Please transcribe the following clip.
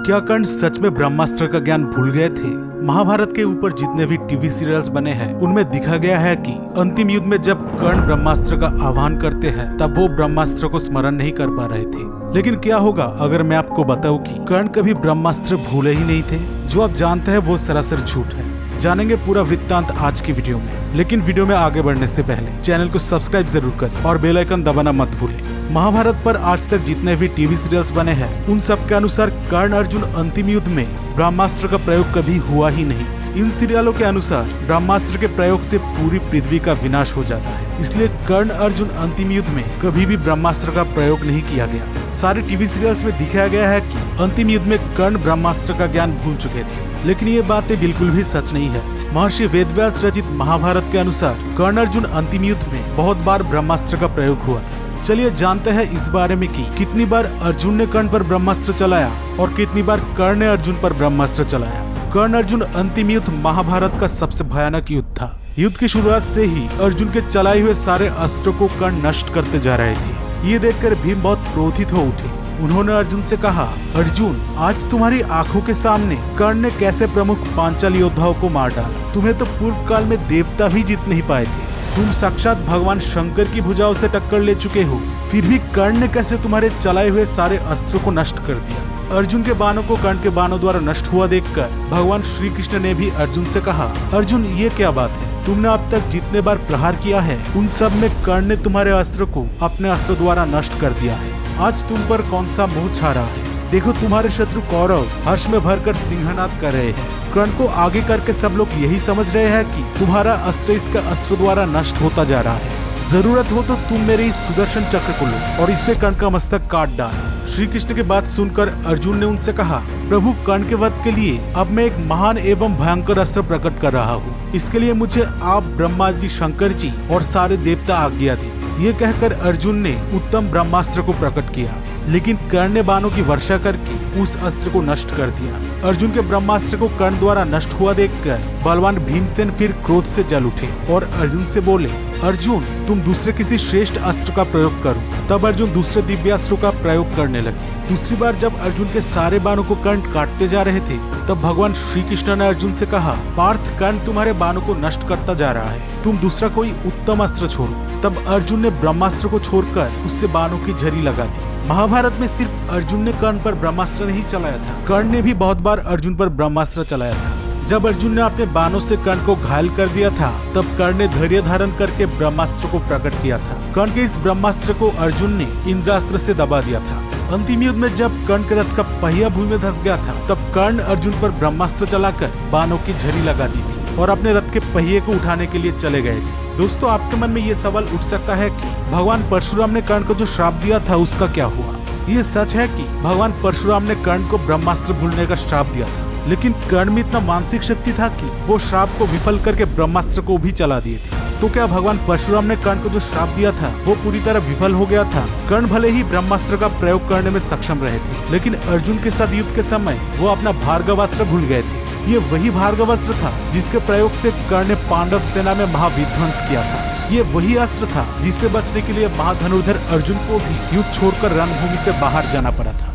क्या कर्ण सच में ब्रह्मास्त्र का ज्ञान भूल गए थे? महाभारत के ऊपर जितने भी टीवी सीरियल्स बने हैं उनमें दिखा गया है कि अंतिम युद्ध में जब कर्ण ब्रह्मास्त्र का आह्वान करते हैं तब वो ब्रह्मास्त्र को स्मरण नहीं कर पा रहे थे। लेकिन क्या होगा अगर मैं आपको बताऊं कि कर्ण कभी ब्रह्मास्त्र भूले ही नहीं थे? जो आप जानते हैं वो सरासर झूठ है। जानेंगे पूरा वृत्तांत आज की वीडियो में। लेकिन वीडियो में आगे बढ़ने से पहले चैनल को सब्सक्राइब जरूर करें और बेल आइकन दबाना मत भूलें। महाभारत पर आज तक जितने भी टीवी सीरियल्स बने हैं उन सब के अनुसार कर्ण अर्जुन अंतिम युद्ध में ब्रह्मास्त्र का प्रयोग कभी हुआ ही नहीं। इन सीरियलों के अनुसार ब्रह्मास्त्र के प्रयोग से पूरी पृथ्वी का विनाश हो जाता है, इसलिए कर्ण अर्जुन अंतिम युद्ध में कभी भी ब्रह्मास्त्र का प्रयोग नहीं किया गया। सारे टीवी सीरियल्स में दिखाया गया है कि अंतिम युद्ध में कर्ण ब्रह्मास्त्र का ज्ञान भूल चुके थे, लेकिन ये बातें बिल्कुल भी सच नहीं है। महर्षि वेदव्यास रचित महाभारत के अनुसार कर्ण अर्जुन अंतिम युद्ध में बहुत बार ब्रह्मास्त्र का प्रयोग हुआ था। चलिए जानते हैं इस बारे में कि कितनी बार अर्जुन ने कर्ण पर ब्रह्मास्त्र चलाया और कितनी बार कर्ण ने अर्जुन पर ब्रह्मास्त्र चलाया। कर्ण अर्जुन अंतिम युद्ध महाभारत का सबसे भयानक युद्ध था। युद्ध की शुरुआत से ही अर्जुन के चलाए हुए सारे अस्त्रों को कर्ण नष्ट करते जा रहे थे। ये देखकर भीम बहुत क्रोधित हो उठे। उन्होंने अर्जुन से कहा, अर्जुन, आज तुम्हारी आंखों के सामने कर्ण ने कैसे प्रमुख पांचाल योद्धाओं को मार डाला। तुम्हें तो पूर्व काल में देवता भी जीत नहीं पाए थे। तुम साक्षात भगवान शंकर की भुजाओं से टक्कर ले चुके हो, फिर भी कर्ण ने कैसे तुम्हारे चलाए हुए सारे अस्त्रों को नष्ट कर दिया। अर्जुन के बाणों को कर्ण के बाणों द्वारा नष्ट हुआ देखकर भगवान श्री कृष्ण ने भी अर्जुन से कहा, अर्जुन, ये क्या बात है? तुमने अब तक जितने बार प्रहार किया है उन सब में कर्ण ने तुम्हारे अस्त्र को अपने अस्त्र द्वारा नष्ट कर दिया है। आज तुम पर कौन सा मोह छा रहा है? देखो, तुम्हारे शत्रु कौरव हर्ष में भरकर सिंहनाद कर रहे हैं। कर्ण को आगे करके सब लोग यही समझ रहे हैं कि तुम्हारा अस्त्र इसका अस्त्र द्वारा नष्ट होता जा रहा है। जरूरत हो तो तुम मेरे इस सुदर्शन चक्र को लो और इससे कर्ण का मस्तक काट डाल। श्री कृष्ण की बात सुनकर अर्जुन ने उनसे कहा, प्रभु, कर्ण के वध के लिए अब मैं एक महान एवं भयंकर अस्त्र प्रकट कर रहा हूँ। इसके लिए मुझे आप, ब्रह्मा जी, शंकर जी और सारे देवता आज्ञा दी। ये कहकर अर्जुन ने उत्तम ब्रह्मास्त्र को प्रकट किया, लेकिन कर्ण ने बाणों की वर्षा करके उस अस्त्र को नष्ट कर दिया। अर्जुन के ब्रह्मास्त्र को कर्ण द्वारा नष्ट हुआ देखकर बलवान भीमसेन फिर क्रोध से जल उठे और अर्जुन से बोले, अर्जुन, तुम दूसरे किसी श्रेष्ठ अस्त्र का प्रयोग करो। तब अर्जुन दूसरे दिव्यास्त्रों का प्रयोग करने लगे। दूसरी बार जब अर्जुन के सारे बाणों को कर्ण काटते जा रहे थे तब भगवान श्री कृष्ण ने अर्जुन से कहा, पार्थ, कर्ण तुम्हारे बाणों को नष्ट करता जा रहा है, तुम दूसरा कोई उत्तम अस्त्र छोड़ो। तब अर्जुन ने ब्रह्मास्त्र को छोड़कर उससे बाणों की झरी लगा दी। महाभारत में सिर्फ अर्जुन ने कर्ण पर ब्रह्मास्त्र नहीं चलाया था, कर्ण ने भी बहुत बार अर्जुन पर ब्रह्मास्त्र चलाया था। जब अर्जुन ने अपने बाणों से कर्ण को घायल कर दिया था तब कर्ण ने धैर्य धारण करके ब्रह्मास्त्र को प्रकट किया था। कर्ण के इस ब्रह्मास्त्र को अर्जुन ने इंद्रास्त्र से दबा दिया था। अंतिम युद्ध में जब कर्ण के रथ का पहिया भूमि में धंस गया था तब कर्ण अर्जुन पर ब्रह्मास्त्र चलाकर बाणों की झरी लगा दी थी और अपने रथ के पहिए को उठाने के लिए चले गए थे। दोस्तों, आपके मन में ये सवाल उठ सकता है कि भगवान परशुराम ने कर्ण को जो श्राप दिया था उसका क्या हुआ? ये सच है कि भगवान परशुराम ने कर्ण को ब्रह्मास्त्र भूलने का श्राप दिया था, लेकिन कर्ण में इतना मानसिक शक्ति था कि वो श्राप को विफल करके ब्रह्मास्त्र को भी चला दिए थे। तो क्या भगवान परशुराम ने कर्ण को जो श्राप दिया था वो पूरी तरह विफल हो गया था? कर्ण भले ही ब्रह्मास्त्र का प्रयोग करने में सक्षम रहे थे, लेकिन अर्जुन के साथ युद्ध के समय वो अपना भार्गवास्त्र भूल गए थे। ये वही भार्गवास्त्र था जिसके प्रयोग से कर्ण ने पांडव सेना में महाविध्वंस किया था। ये वही अस्त्र था जिससे बचने के लिए महाधनुर्धर अर्जुन को भी युद्ध छोड़कर रणभूमि से बाहर जाना पड़ा था।